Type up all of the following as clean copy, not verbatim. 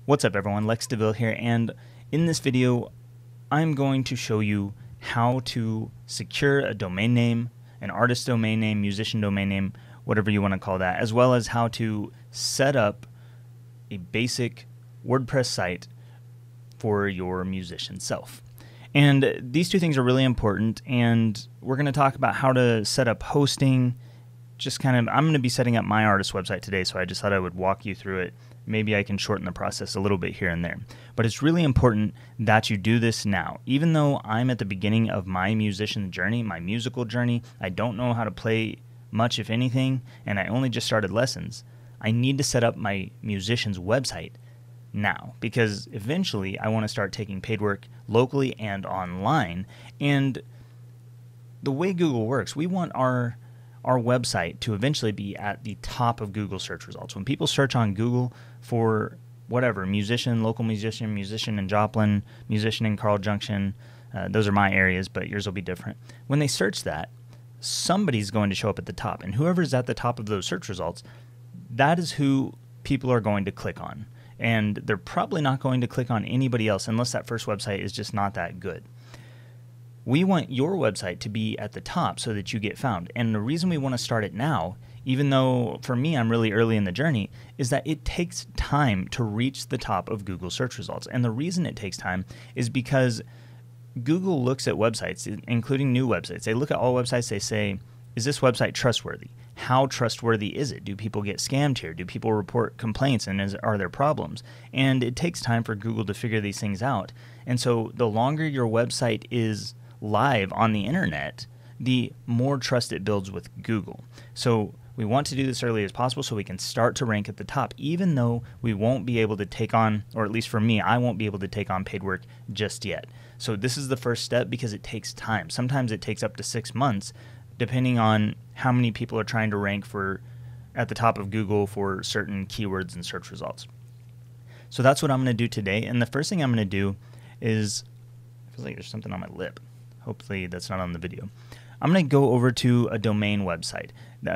What's up everyone, Lex DeVille here, and in this video I'm going to show you how to secure a domain name, an artist domain name, musician domain name, whatever you want to call that, as well as how to set up a basic WordPress site for your musician self. And these two things are really important, and we're going to talk about how to set up hosting. I'm going to be setting up my artist website today, so I just thought I would walk you through it. Maybe I can shorten the process a little bit here and there. But it's really important that you do this now. Even though I'm at the beginning of my musician journey, my musical journey, I don't know how to play much, if anything, and I only just started lessons. I need to set up my musician's website now, because eventually I want to start taking paid work locally and online. And the way Google works, we want our website to eventually be at the top of Google search results. When people search on Google for whatever, musician, local musician, musician in Joplin, musician in Carl Junction, those are my areas, but yours will be different. When they search that, somebody's going to show up at the top, and whoever's at the top of those search results, that is who people are going to click on. And they're probably not going to click on anybody else unless that first website is just not that good. We want your website to be at the top so that you get found. And the reason we want to start it now, even though for me I'm really early in the journey, is that it takes time to reach the top of Google search results. And the reason it takes time is because Google looks at websites, including new websites. They look at all websites, they say, is this website trustworthy? How trustworthy is it? Do people get scammed here? Do people report complaints, and are there problems? And it takes time for Google to figure these things out. And so the longer your website is live on the internet, the more trust it builds with Google. So we want to do this early as possible so we can start to rank at the top, even though we won't be able to take on, or at least for me, I won't be able to take on paid work just yet. So this is the first step because it takes time. Sometimes it takes up to 6 months, depending on how many people are trying to rank for at the top of Google for certain keywords and search results. So that's what I'm going to do today. And the first thing I'm going to do is, I feel like there's something on my lip. Hopefully that's not on the video. I'm going to go over to a domain website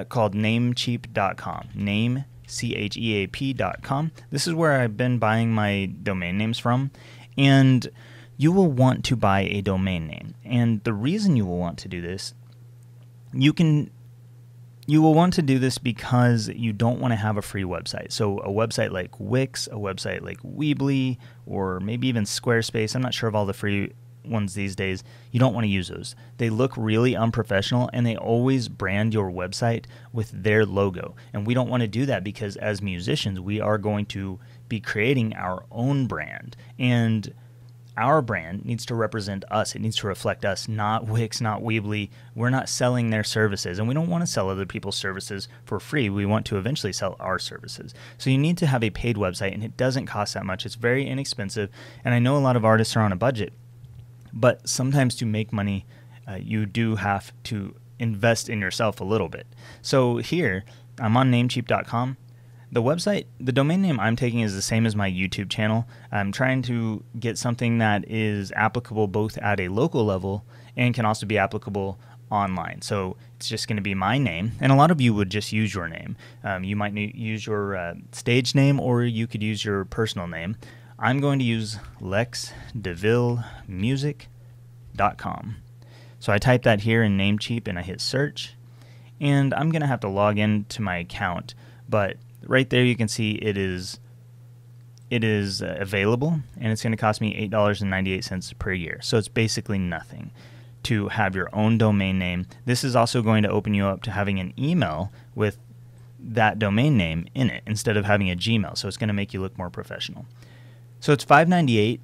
called namecheap.com. namecheap.com. This is where I've been buying my domain names from. And you will want to buy a domain name. And the reason you will want to do this, you will want to do this because you don't want to have a free website. So a website like Wix, a website like Weebly, or maybe even Squarespace. I'm not sure of all the free ones these days. You don't want to use those. They look really unprofessional, and they always brand your website with their logo. And we don't want to do that because as musicians, we are going to be creating our own brand. And our brand needs to represent us. It needs to reflect us, not Wix, not Weebly. We're not selling their services, and we don't want to sell other people's services for free. We want to eventually sell our services. So you need to have a paid website, and it doesn't cost that much. It's very inexpensive, and I know a lot of artists are on a budget, but sometimes to make money, you do have to invest in yourself a little bit. So here, I'm on namecheap.com. The website, the domain name I'm taking is the same as my YouTube channel. I'm trying to get something that is applicable both at a local level and can also be applicable online. So it's just going to be my name, and a lot of you would just use your name. You might use your stage name, or you could use your personal name. I'm going to use lexdevillemusic.com. So I type that here in Namecheap and I hit search, and I'm going to have to log into my account, but right there you can see it is available, and it's going to cost me $8.98 per year. So it's basically nothing to have your own domain name. This is also going to open you up to having an email with that domain name in it instead of having a Gmail. So it's going to make you look more professional. So it's $5.98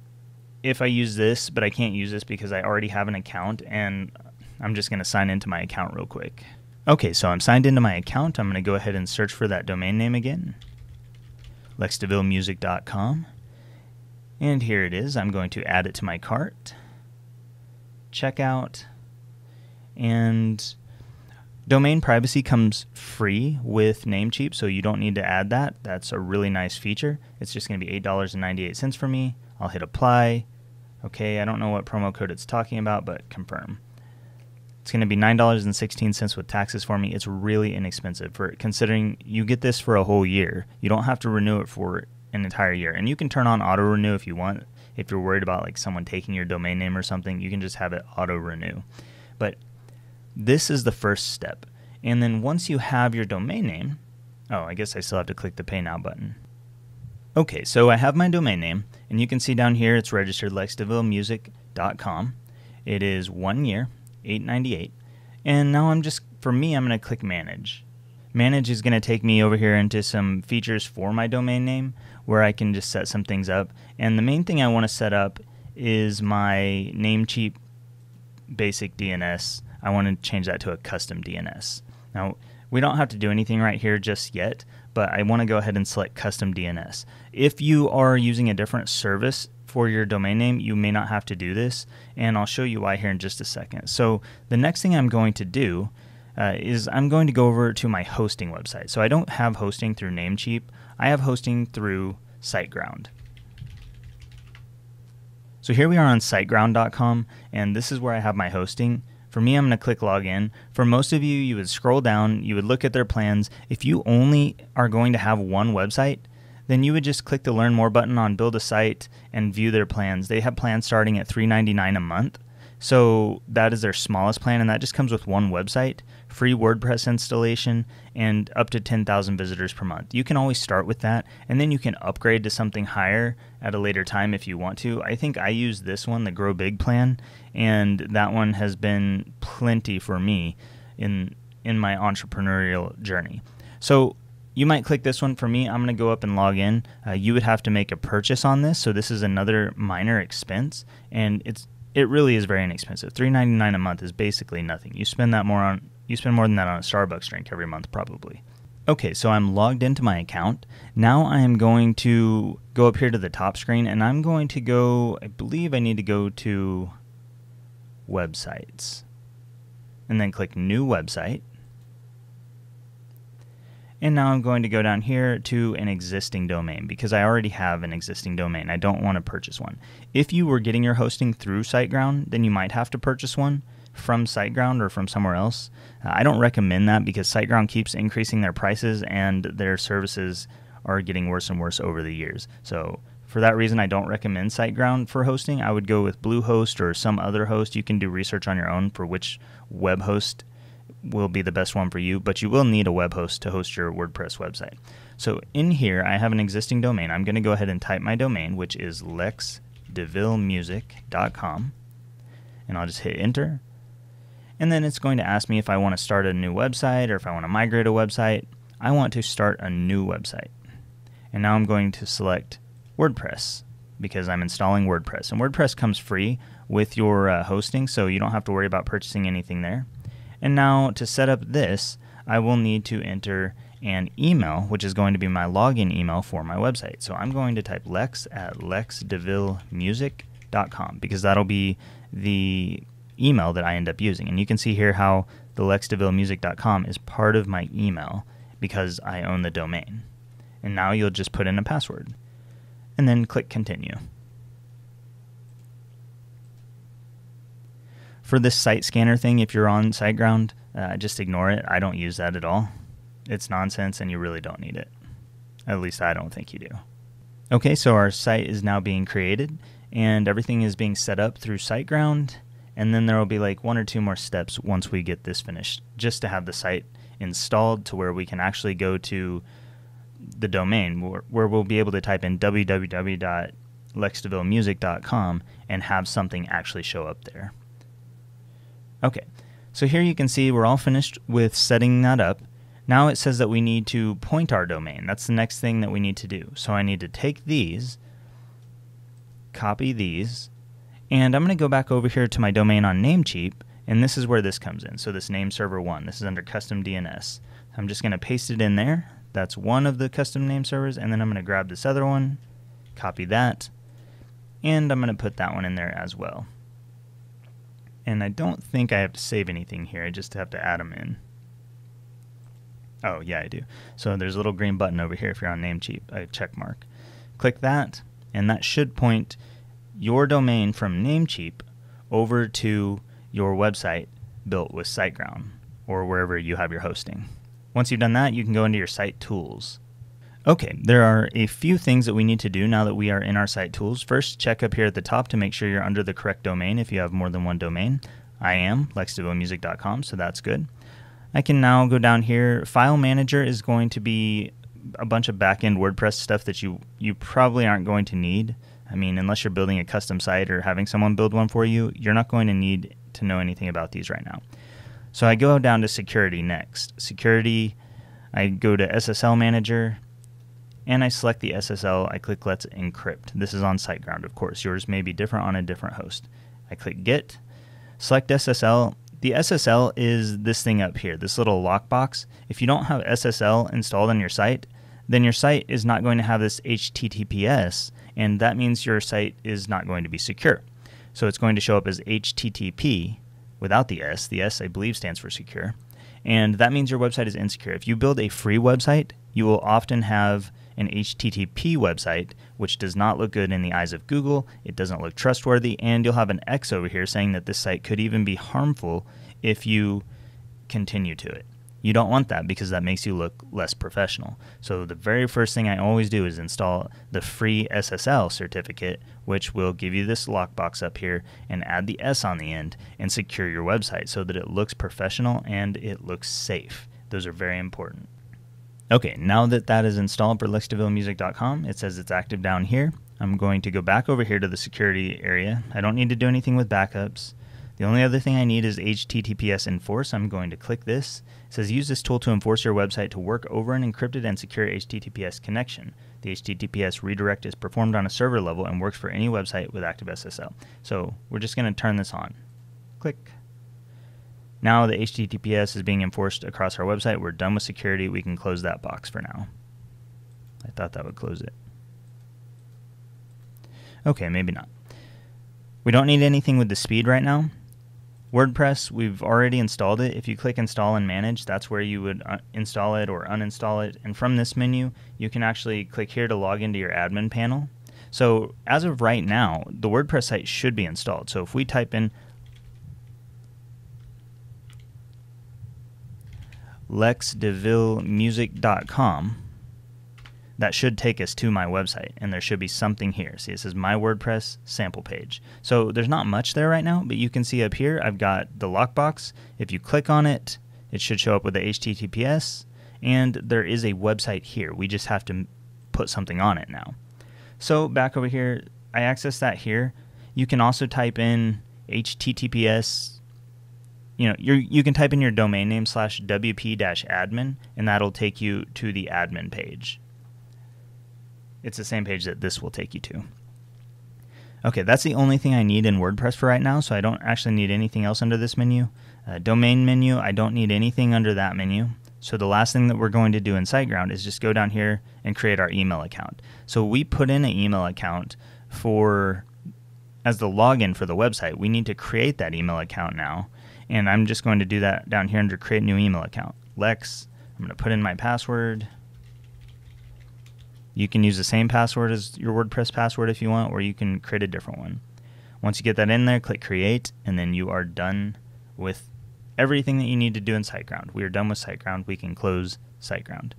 if I use this, but I can't use this because I already have an account, and I'm just going to sign into my account real quick. Okay, so I'm signed into my account. I'm going to go ahead and search for that domain name again, lexdevillemusic.com, and here it is. I'm going to add it to my cart, checkout, and domain privacy comes free with Namecheap, so you don't need to add that. That's a really nice feature. It's just going to be $8.98 for me. I'll hit apply. Okay, I don't know what promo code it's talking about, but confirm. It's going to be $9.16 with taxes for me. It's really inexpensive for considering you get this for a whole year. You don't have to renew it for an entire year. And you can turn on auto renew if you want. If you're worried about like someone taking your domain name or something, you can just have it auto renew. But this is the first step. And then once you have your domain name, oh, I guess I still have to click the Pay Now button. Okay, so I have my domain name, and you can see down here it's registered lexdevillemusic.com. It is 1 year, $8.98. And now I'm going to click Manage. Manage is going to take me over here into some features for my domain name where I can just set some things up. And the main thing I want to set up is my Namecheap basic DNS. I want to change that to a custom DNS. Now, we don't have to do anything right here just yet, but I want to go ahead and select custom DNS. If you are using a different service for your domain name, you may not have to do this, and I'll show you why here in just a second. So the next thing I'm going to do is I'm going to go over to my hosting website. So I don't have hosting through Namecheap. I have hosting through SiteGround. So here we are on siteground.com, and this is where I have my hosting. For me, I'm going to click Login. For most of you, you would scroll down, you would look at their plans. If you only are going to have one website, then you would just click the Learn More button on Build a Site and view their plans. They have plans starting at $3.99 a month. So that is their smallest plan, and that just comes with one website, free WordPress installation, and up to 10,000 visitors per month. You can always start with that, and then you can upgrade to something higher at a later time if you want to. I think I use this one, the Grow Big plan, and that one has been plenty for me in my entrepreneurial journey. So you might click this one. For me, I'm going to go up and log in. You would have to make a purchase on this, so this is another minor expense, and it really is very inexpensive. $3.99 a month is basically nothing. You spend more than that on a Starbucks drink every month probably. Okay, so I'm logged into my account. Now I am going to go up here to the top screen, and I'm going to go, I believe I need to go to Websites, and then click New Website. And now I'm going to go down here to an existing domain because I already have an existing domain. I don't want to purchase one. If you were getting your hosting through SiteGround, then you might have to purchase one from SiteGround or from somewhere else. I don't recommend that because SiteGround keeps increasing their prices and their services are getting worse and worse over the years. So for that reason, I don't recommend SiteGround for hosting. I would go with Bluehost or some other host. You can do research on your own for which web host will be the best one for you, but you will need a web host to host your WordPress website. So in here, I have an existing domain. I'm going to go ahead and type my domain, which is lexdevillemusic.com, and I'll just hit enter. And then it's going to ask me if I want to start a new website or if I want to migrate a website. I want to start a new website. And now I'm going to select WordPress because I'm installing WordPress. And WordPress comes free with your hosting, so you don't have to worry about purchasing anything there. And now to set up this, I will need to enter an email, which is going to be my login email for my website. So I'm going to type lex@lexdevillemusic.com because that'll be the email that I end up using. And you can see here how the lexdevillemusic.com is part of my email because I own the domain. And now you'll just put in a password and then click continue. For this site scanner thing, if you're on SiteGround, just ignore it. I don't use that at all. It's nonsense and you really don't need it. At least I don't think you do. Okay, so our site is now being created and everything is being set up through SiteGround, and then there will be like 1 or 2 more steps once we get this finished just to have the site installed to where we can actually go to the domain where we'll be able to type in www.lexdevillemusic.com and have something actually show up there. Okay, so here you can see we're all finished with setting that up. Now it says that we need to point our domain. That's the next thing that we need to do. So I need to take these, copy these, and I'm going to go back over here to my domain on Namecheap, and this is where this comes in. So this name server 1, this is under custom DNS. I'm just going to paste it in there. That's one of the custom name servers, and then I'm going to grab this other one, copy that, and I'm going to put that one in there as well. And I don't think I have to save anything here. I just have to add them in. Oh, yeah, I do. So there's a little green button over here if you're on Namecheap, a check mark. Click that, and that should point your domain from Namecheap over to your website built with SiteGround or wherever you have your hosting. Once you've done that, you can go into your site tools. Okay, there are a few things that we need to do now that we are in our site tools. First, check up here at the top to make sure you're under the correct domain if you have more than one domain. I am, lexdevomusic.com, so that's good. I can now go down here. File Manager is going to be a bunch of back-end WordPress stuff that you probably aren't going to need. I mean, unless you're building a custom site or having someone build one for you, you're not going to need to know anything about these right now. So I go down to Security next. Security, I go to SSL Manager, and I select the SSL. I click Let's Encrypt. This is on SiteGround, of course. Yours may be different on a different host. I click Get, select SSL. The SSL is this thing up here, this little lockbox. If you don't have SSL installed on your site, then your site is not going to have this HTTPS, and that means your site is not going to be secure. So it's going to show up as HTTP without the S. The S, I believe, stands for secure. And that means your website is insecure. If you build a free website, you will often have an HTTP website, which does not look good in the eyes of Google. It doesn't look trustworthy, and you'll have an X over here saying that this site could even be harmful if you continue to it. You don't want that because that makes you look less professional. So the very first thing I always do is install the free SSL certificate, which will give you this lockbox up here and add the S on the end and secure your website so that it looks professional and it looks safe. Those are very important. Okay, now that that is installed for lexdevomusic.com, it says it's active down here. I'm going to go back over here to the security area. I don't need to do anything with backups. The only other thing I need is HTTPS enforce. I'm going to click this. It says use this tool to enforce your website to work over an encrypted and secure HTTPS connection. The HTTPS redirect is performed on a server level and works for any website with active SSL. So we're just going to turn this on. Click. Now the HTTPS is being enforced across our website. We're done with security. We can close that box for now. I thought that would close it. Okay, maybe not. We don't need anything with the speed right now. WordPress, we've already installed it. If you click Install and Manage, that's where you would install it or uninstall it. And from this menu, you can actually click here to log into your admin panel. So as of right now, the WordPress site should be installed. So if we type in lexdevomusic.com, that should take us to my website, and there should be something here. See, it says My WordPress Sample Page. So there's not much there right now, but you can see up here I've got the lockbox. If you click on it, it should show up with the HTTPS, and there is a website here. We just have to put something on it now. So back over here, I access that here. You can also type in HTTPS. You can type in your domain name /wp-admin, and that'll take you to the admin page. It's the same page that this will take you to. Okay, that's the only thing I need in WordPress for right now, so I don't actually need anything else under this menu. Domain menu, I don't need anything under that menu. So the last thing that we're going to do in SiteGround is just go down here and create our email account. So we put in an email account as the login for the website. We need to create that email account now, and I'm just going to do that down here under Create New Email Account. Lex, I'm going to put in my password. You can use the same password as your WordPress password if you want, or you can create a different one. Once you get that in there, click Create, and then you are done with everything that you need to do in SiteGround. We are done with SiteGround. We can close SiteGround.